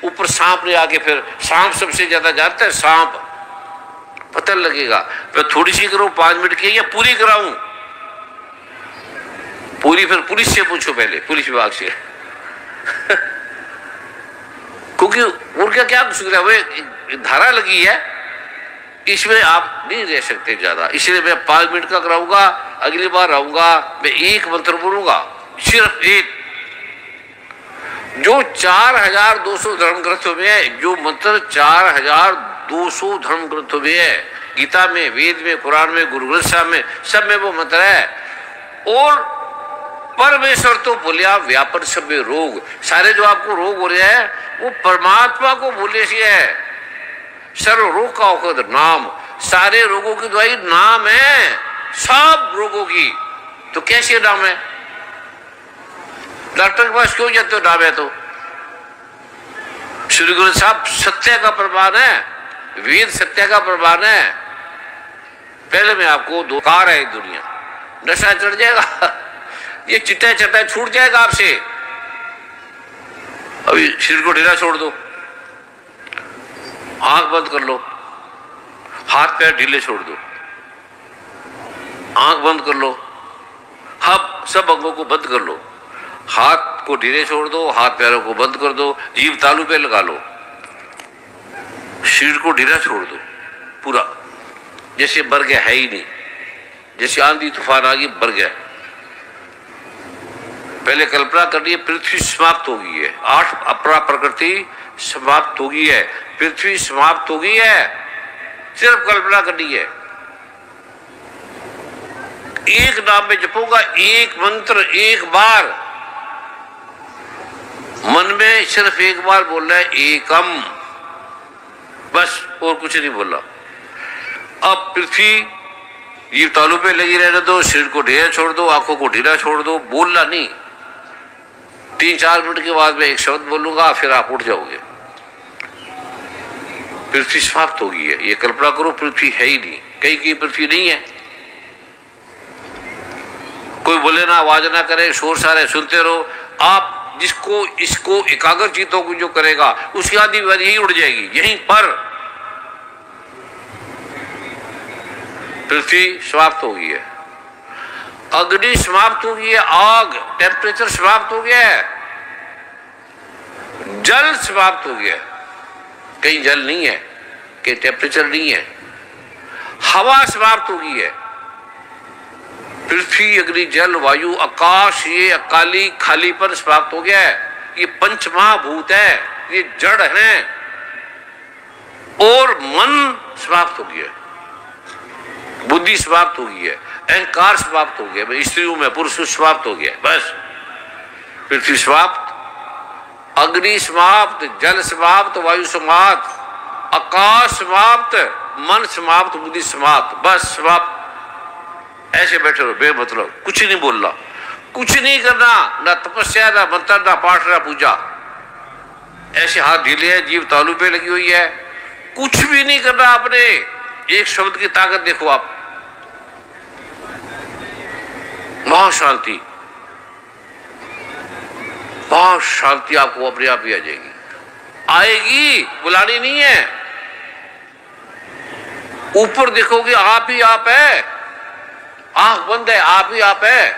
ऊपर सांप ने आके, फिर सांप सबसे ज्यादा जानता है, सांप पता लगेगा। मैं थोड़ी सी करूं 5 मिनट की, या पूरी कराऊं? पूरी फिर पुलिस से पूछो, पहले पुलिस विभाग से। क्योंकि उनका क्या कुछ है, वो धारा लगी है, इसमें आप नहीं रह सकते ज्यादा। इसलिए मैं 5 मिनट का कराऊंगा। अगली बार आऊंगा मैं एक मंत्र बोलूंगा, सिर्फ एक, जो 4200 धर्म ग्रंथों में है, जो मंत्र 4200 धर्म ग्रंथों में है, गीता में, वेद में, कुरान में, गुरु ग्रंथ साहब में, सब में वो मंत्र है। और परमेश्वर तो बोलिया व्यापन सब में रोग, सारे जो आपको रोग हो रहे हैं वो परमात्मा को बोलने से है। सर्व रोग का औषध नाम, सारे रोगों की दवाई नाम है, सब रोगों की। तो कैसे नाम है? डॉक्टर के पास क्यों जाते हो? नाम है तो। श्री गुरु साहब सत्य का प्रमाण है, वेद सत्य का प्रमाण है। पहले मैं आपको दो कार है दुनिया, नशा चढ़ जाएगा, ये चिट्टा चट्टा छूट जाएगा आपसे। अभी सिर को ढीला छोड़ दो, आंख बंद कर लो, हाथ पैर ढीले छोड़ दो, आंख बंद कर लो, सब अंगों को बंद कर लो, हाथ हाथ को ढीले छोड़ दो, हाथ पैरों को बंद कर दो, जीभ तालू पे लगा लो, शरीर को ढीला छोड़ दो पूरा, जैसे मर गया है ही नहीं, जैसे आंधी तूफान आ गई मर गया। पहले कल्पना करनी है पृथ्वी समाप्त हो गई है, 8 अपरा प्रकृति समाप्त हो गई है, पृथ्वी समाप्त हो गई है, सिर्फ कल्पना करनी है। एक नाम में जपूंगा, एक मंत्र एक बार, मन में सिर्फ एक बार बोलना है एकम, बस और कुछ नहीं बोला। अब पृथ्वी जीव तालू पे लगी रहने दो, शरीर को ढीला छोड़ दो, आंखों को ढीला छोड़ दो, बोलना नहीं। 3-4 मिनट के बाद मैं एक शब्द बोलूंगा, फिर आप उठ जाओगे। पृथ्वी समाप्त हो गई है, ये कल्पना करो पृथ्वी है ही नहीं, कहीं कहीं पृथ्वी नहीं है। कोई बोले ना, आवाज ना करे, शोर सारे सुनते रहो। आप जिसको इसको एकाग्र चित्तों को जो करेगा उसकी आधी बारी यही उड़ जाएगी, यहीं पर पृथ्वी समाप्त हो गई है, अग्नि समाप्त हो गई है, आग टेम्परेचर समाप्त हो गया है, जल समाप्त हो गया है, कहीं जल नहीं है, कहीं टेम्परेचर नहीं है, हवा समाप्त हो गई है। पृथ्वी अग्नि जल वायु आकाश, ये अकाली खालीपन समाप्त हो गया है। ये पंचमहाभूत है, ये जड़ है, और मन समाप्त हो गया है, बुद्धि समाप्त हो गई है, अहंकार समाप्त हो गया, मैं स्त्री हूं, मैं पुरुष हूं, समाप्त हो गया। बस पृथ्वी समाप्त, अग्नि समाप्त, जल समाप्त, वायु समाप्त, आकाश समाप्त, मन समाप्त, बुद्धि समाप्त, बस समाप्त। ऐसे बैठे रहो बेमतलब, कुछ नहीं बोलना, कुछ नहीं करना, ना तपस्या, ना मंत्र, ना पाठ, ना पूजा। ऐसे हाथ ढीले हैं, जीभ तालू पे लगी हुई है, कुछ भी नहीं करना आपने। एक शब्द की ताकत देखो आप, बहुत शांति, बहुत शांति आपको अपने आप ही आ जाएगी, आएगी, बुलानी नहीं है। ऊपर देखोगे आप ही आप है, आंख बंद है आप ही आप है,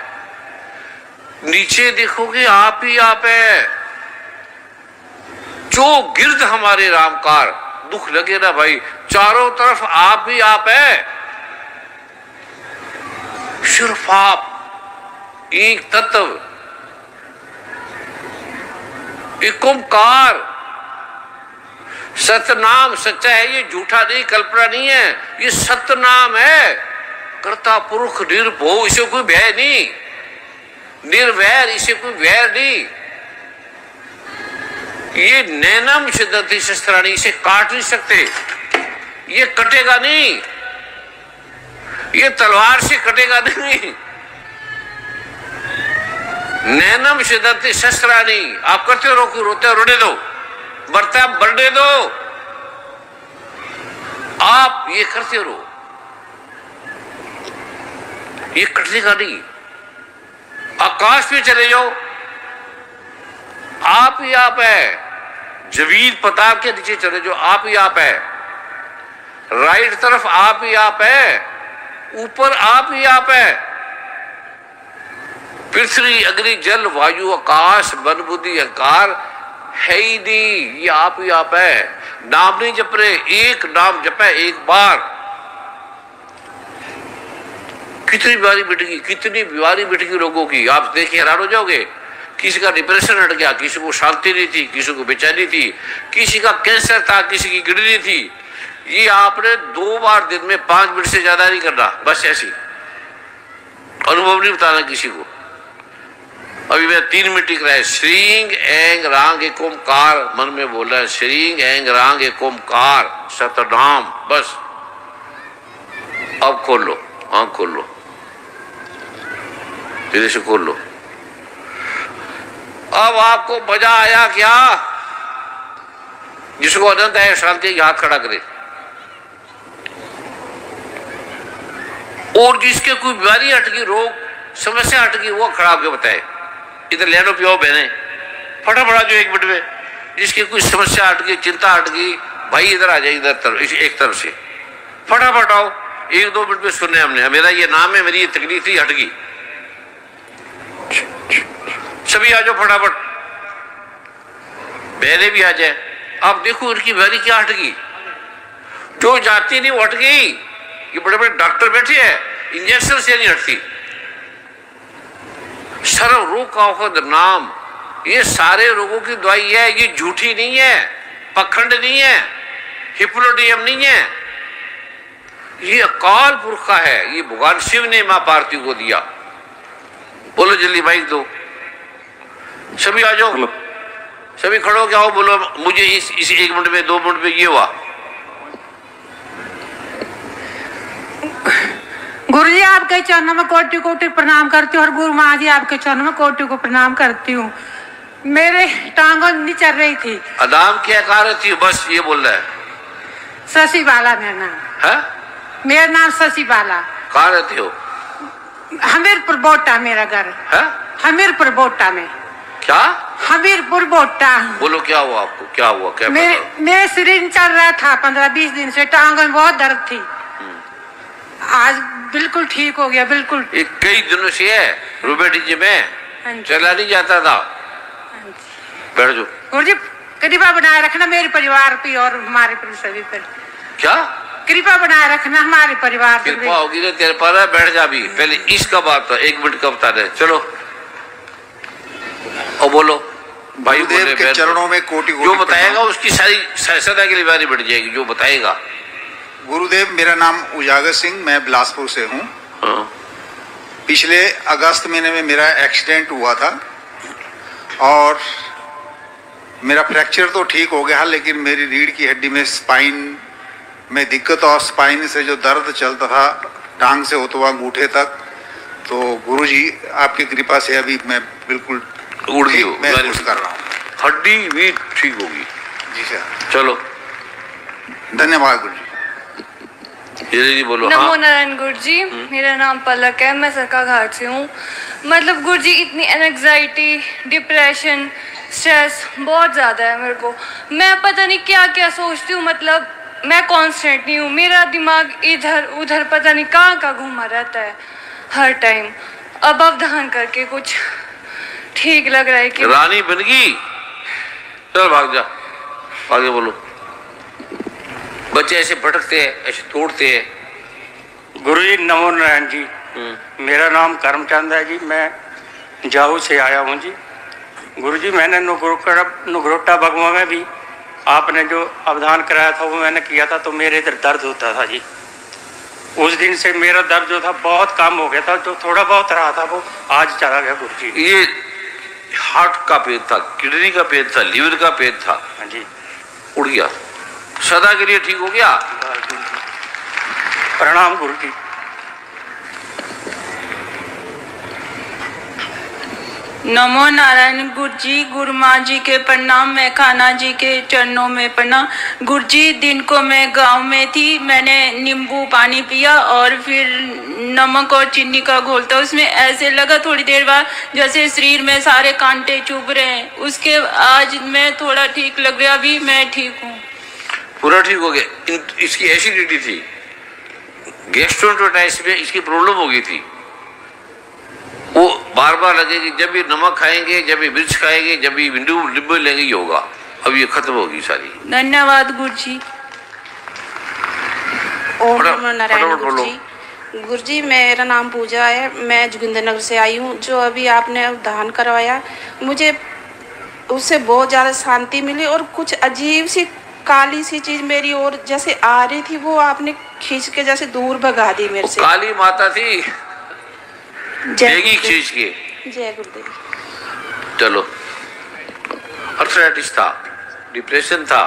नीचे देखोगे आप ही आप है। जो गिर्द हमारे रामकार, दुख लगे ना भाई, चारों तरफ आप ही आप है, सिर्फ आप, एक तत्व, एक ओंकार, सतनाम सच्चा है, ये झूठा नहीं, कल्पना नहीं है, ये सतनाम है। कर्ता पुरुष निर्भो, इसे कोई भय नहीं, निर्वैर, इसे कोई वैर नहीं। ये नैनम सिद्धति शस्त्राणी, इसे काट नहीं सकते, ये कटेगा नहीं, ये तलवार से कटेगा नहीं। नैनम सिद्धति शस्त्राणी, आप करते हो रोको, रोते हो रोने दो, बढ़ता बढ़ने दो, आप ये करते रहो, ये कटेगा नहीं। आकाश में चले जाओ, आप ही आप है। जमीन पताल के नीचे चले जाओ, आप ही आप है। राइट तरफ आप ही आप है, ऊपर आप ही आप है। पृथ्वी अग्नि जल वायु आकाश मन बुद्धि अहंकार है ही नहीं, ये आप ही आप है। नाम नहीं जप रहे, एक नाम जपे एक बार, कितनी बीमारी मिटेगी, कितनी बीमारी मिटेगी लोगों की, आप देखिए हैरान हो जाओगे। किसी का डिप्रेशन हट गया, किसी को शांति नहीं थी, किसी को बेचैनी थी, किसी का कैंसर था, किसी की किडनी थी। ये आपने 2 बार दिन में 5 मिनट से ज्यादा नहीं करना, बस ऐसी अनुभव नहीं बताना किसी को। अभी मैं 3 मिनट ही कराया, श्रींग एंग रांग एक ओमकार, मन में बोल रहा है श्रींग एंग रांग एक ओमकार सतनाम, बस। अब खोल लो, आंख खोल लो, धीरे से खोल लो। अब आपको मजा आया क्या? जिसको आनंद आए शांति हाथ खड़ा करे, और जिसके कोई बीमारी हटगी, रोग समस्या हटगी, वो खड़ा होकर बताए। इधर ले लो पियो बहने, फटाफट जो 1 मिनट में। जिसकी कोई समस्या हटगी, चिंता हटगी, भाई इधर आ जाए, इधर एक तरफ से फटाफट आओ। 1-2 मिनट में सुनने हमने, मेरा ये नाम है, मेरी ये तकलीफ थी, हटगी। सभी आ जाओ फटाफट, बहरे भी आ जाए। आप देखो इनकी बारी क्या हट गई, जो जाती नहीं वो हट गई। ये बड़े बड़े डॉक्टर बैठे हैं, इंजेक्शन से नहीं हटती। सर्व रोग का औषध नाम, ये सारे रोगों की दवाई है। ये झूठी नहीं है, पखंड नहीं है, हिप्नोटिज्म नहीं है, ये अकाल पुरख का है। ये भगवान शिव ने मां पार्वती को दिया। बोलो जल्दी माइक दो, सभी आ जाओ, सभी खड़ो हो के आओ, बोलो मुझे इस 1 मिनट में 2 मिनट में ये हुआ। गुरु जी आपके चरणों में कोटि कोटि प्रणाम करती हूँ और गुरु माँ जी आपके चरणों में कोटि को प्रणाम करती हूँ। मेरे टांगों नहीं चल रही थी। अदाम क्या कह रही थी, बस ये बोल रहा है। शशि बाला मेरा नाम है, मेरा नाम शशि बाला। कहाँ रहते हो? हमीरपुर बोटा मेरा घर है। हमीरपुर बोटा में। क्या? हमीरपुर बोटा। बोलो क्या हुआ आपको, क्या हुआ, क्या मेरे शरीर चल रहा था 15-20 दिन से, टांगों में बहुत दर्द थी। आज बिल्कुल ठीक हो गया, बिल्कुल। कई दिनों से है रूमेटिज्म में, चला नहीं जाता था। बैठ जाओ। गुरु जी कृपा बनाए रखना मेरे परिवार पे और हमारे पर सभी पर। क्या कृपा बनाए रखना हमारे परिवार पे। कृपा होगी ना तेरे पर। बैठ जा भी, पहले इसका बात था, 1 मिनट का बता रहे। चलो और बोलो भाई, गुरुदेव के चरणों में कोटि कोटि जो बताएगा उसकी सारी सदा के लिए बारी बढ़ जाएगी, जो बताएगा। गुरुदेव मेरा नाम उजागर सिंह, मैं बिलासपुर से हूँ। हाँ। पिछले अगस्त महीने में मेरा एक्सीडेंट हुआ था और मेरा फ्रैक्चर तो ठीक हो गया, लेकिन मेरी रीढ़ की हड्डी में स्पाइन में दिक्कत और स्पाइन से जो दर्द चलता था टांग से होता हुआ अंगूठे तक, तो गुरुजी आपकी कृपा से अभी मैं बिल्कुल उड़ गई, महसूस कर रहा हूँ। हड्डी भी ठीक होगी। जी सर। चलो धन्यवाद गुरुजी। ये बोलो। नमो हाँ? नारायण गुरुजी, मेरा नाम पलक है, मैं सरका घाट से हूँ। मतलब गुरुजी इतनी एंग्जाइटी, डिप्रेशन, स्ट्रेस बहुत ज़्यादा है मेरे को। मैं पता नहीं क्या क्या सोचती हूँ, मतलब मैं कॉन्स्टेंट नहीं हूँ। मेरा दिमाग इधर उधर पता नहीं कहाँ कहाँ घूमा रहता है हर टाइम। अब अवधान करके कुछ ठीक लग रहा है कि रानी बन गई। चल भाग जा, आगे बोलो। बच्चे ऐसे भटकते हैं, ऐसे तोड़ते हैं। गुरुजी नमो नारायण जी, मेरा नाम करमचंद है जी, मैं जाहू से आया हूँ जी। गुरुजी मैंने नुगरोटा भगवा में भी आपने जो अवधान कराया था वो मैंने किया था, तो मेरे इधर दर्द होता था जी। उस दिन से मेरा दर्द जो था बहुत कम हो गया था, जो थोड़ा बहुत रहा था वो आज चला गया गुरुजी। ये हार्ट का पेन था, किडनी का पेन था, लीवर का पेन था। हाँ जी, उड़ गया, सदा के लिए ठीक हो गया। प्रणाम गुरुजी। नमो नारायण गुरुजी, गुरु माँ जी के प्रणाम। मैं खाना जी के चरणों में प्रणाम। गुरुजी दिन को मैं गांव में थी, मैंने नींबू पानी पिया और फिर नमक और चीनी का घोल था, उसमें ऐसे लगा थोड़ी देर बाद जैसे शरीर में सारे कांटे चुभ रहे हैं। उसके आज मैं थोड़ा ठीक लग रहा, अभी मैं ठीक हूँ, पूरा ठीक हो गया। इसकी एसिडिटी थी, गैस्ट्रोएंटेराइटिस में इसकी प्रॉब्लम हो गई थी। वो बार बार लगेगी, जब भी नमक खाएंगे, जब भी मिर्च खाएंगे, जब भी नींबू लेंगे, ये होगा। अब ये खत्म होगी सारी। धन्यवाद गुरुजी। ओम नमो नारायण गुरुजी। गुरुजी मेरा नाम पूजा है, मैं जोगिंद्रनगर से आई हूँ। जो अभी आपने अवधान करवाया, मुझे उससे बहुत ज़्यादा शांति मिली और कुछ अजीब सी काली सी चीज मेरी ओर जैसे आ रही थी, वो आपने खींच के जैसे दूर भगा दी मेरे से। काली माता थी, खींच के। जय गुरुदेव। चलो, अर्थराइटिस था, डिप्रेशन था,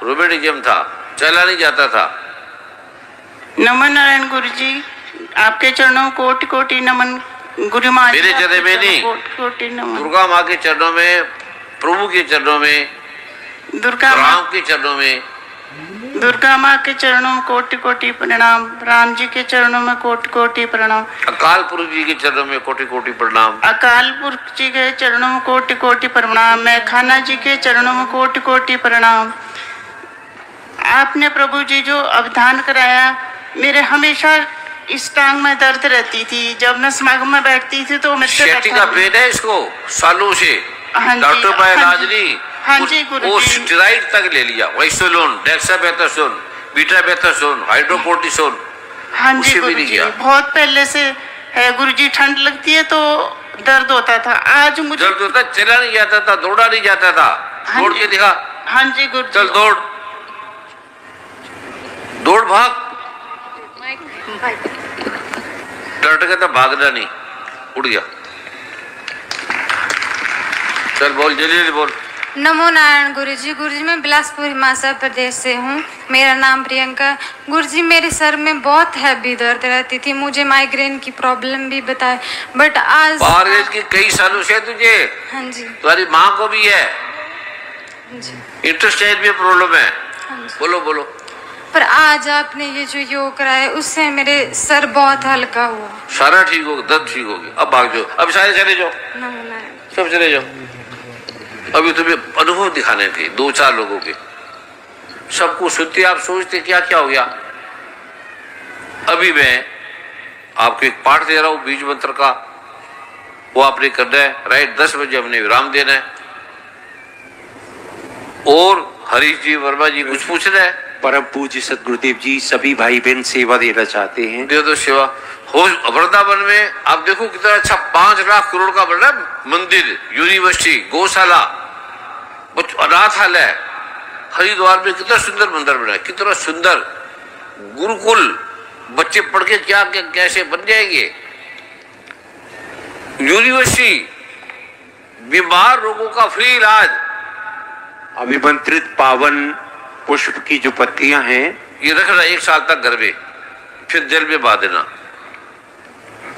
रोमेटिज्म था, चला नहीं जाता था। नमन नारायण गुरुजी, आपके चरणों कोटि कोटि नमन। गुरु माँ मेरे चरणों में नहीं, कोटि नमन। दुर्गा माँ के चरणों में, प्रभु के चरणों में, दुर्गा राम के चरणों में, दुर्गा माँ के चरणों में कोटि कोटि प्रणाम। राम जी के चरणों में कोटि कोटि प्रणाम। अकाल पुरुष जी के चरणों में कोटि कोटि प्रणाम। अकाल पुरुष जी के चरणों में कोटि कोटि प्रणाम। मैं खाना जी के चरणों में कोटि कोटि प्रणाम। आपने प्रभु जी जो अवधान कराया, मेरे हमेशा इस टांग में दर्द रहती थी। जब मैं समागम में बैठती थी तो मुझसे का पेन है इसको सालों से। हाँ डॉक्टर जी, पाए हाँ इलाज जी, नहीं। हाँ जी गुरुजी। वो स्टेरॉइड तक ले लिया, वाइसोलोन, डेक्सामेथासोन, बीटामेथासोन, हाइड्रोकोर्टिसोन। हाँ जी गुरुजी, बहुत पहले से है गुरुजी। ठंड लगती है तो दर्द होता था। आज मुझे दर्द होता, चला नहीं जाता था, दौड़ा नहीं जाता था। दौड़ के दिखा। हाँ जी गुरुजी। चल दौड़, दौड़ भाग। डॉक्टर कहता भागना नहीं, उड़ गया। चल बोल, जल्दी जल्दी बोल। नमो नारायण गुरुजी। गुरुजी मैं बिलासपुर हिमाचल प्रदेश से हूँ। मेरा नाम प्रियंका। गुरुजी मेरे सर में बहुत हैवी दर्द रहती थी, मुझे माइग्रेन की प्रॉब्लम भी बताए, बट आज माइग्रेन की कई सालों से तुझे। हाँ जी। तुम्हारी माँ को भी है, इंटेस्टाइन में प्रॉब्लम है। बोलो बोलो। पर आज आपने ये जो योग कराया उससे मेरे सर बहुत हल्का हुआ। सारा ठीक हो, दर्द ठीक हो गया। अब भाग जाओ, अब सारे चले जाओ, नमो नारायण। सब चले जाओ। अभी तुम्हें अनुभव दिखाने थे 2-4 लोगों के। सबको सुनते आप सोचते क्या क्या हो गया। अभी मैं आपको एक पाठ दे रहा हूं बीज मंत्र का, वो आपने करना है। राइट 10 बजे हमने विराम देना है। और हरीश जी, वर्मा जी कुछ पूछना है? परम पूज्य सदगुरुदेव जी, सभी भाई बहन सेवा देना चाहते हैं। दे दो सेवा। हो वृंदावन में आप देखो कितना अच्छा 5 लाख करोड़ का बन रहा है मंदिर, यूनिवर्सिटी, गौशाला, अनाथालय। हरिद्वार में कितना सुंदर मंदिर बना है, कितना सुंदर गुरुकुल। बच्चे पढ़ के क्या कैसे बन जाएंगे। यूनिवर्सिटी, बीमार लोगों का फ्री इलाज। अभिमंत्रित पावन पुष्प की जो पत्तियां हैं ये रखना 1 साल तक घर में, फिर जल में बहा देना।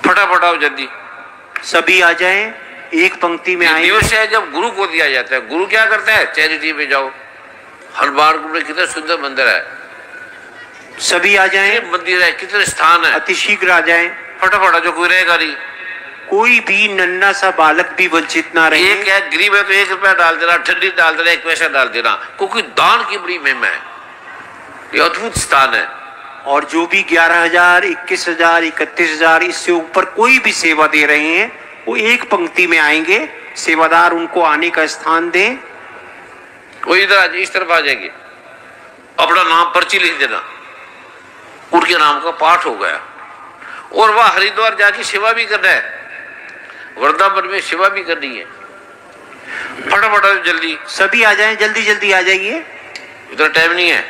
फटाफट आओ जल्दी, सभी आ जाएं, एक पंक्ति में आए। दिवस है जब गुरु को दिया जाता है। गुरु क्या करता है? चैरिटी में जाओ। हनुमान में कितना सुंदर मंदिर है, सभी आ जाएं। मंदिर है, कितने स्थान है, अतिशीघ्र आ जाएं। फटाफट जो कोई रहेगा नहीं। कोई भी नन्हा सा बालक भी वंचित ना रहे। एक है गरीब है तो 1 रुपया डाल देना, ठंडी डाल देना, 1 पैसा डाल देना, क्योंकि दान की बड़ी महिमा है। ये अद्भुत स्थान है। और जो भी 11,000, 21,000, 31,000 इससे ऊपर कोई भी सेवा दे रहे हैं वो एक पंक्ति में आएंगे। सेवादार उनको आने का स्थान दें। वो इधर इस तरफ आ जाएंगे। अपना नाम पर्ची लिख देना, उनके नाम का पाठ हो गया। और वह हरिद्वार जाके सेवा भी करना है, वृंदावन में सेवा भी करनी है। फटाफट जल्दी सभी आ जाएं, जल्दी जल्दी आ जाइए, इतना टाइम नहीं है।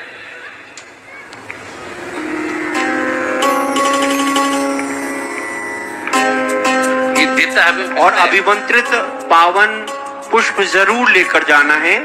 ये देता है। और अभिमंत्रित पावन पुष्प जरूर लेकर जाना है।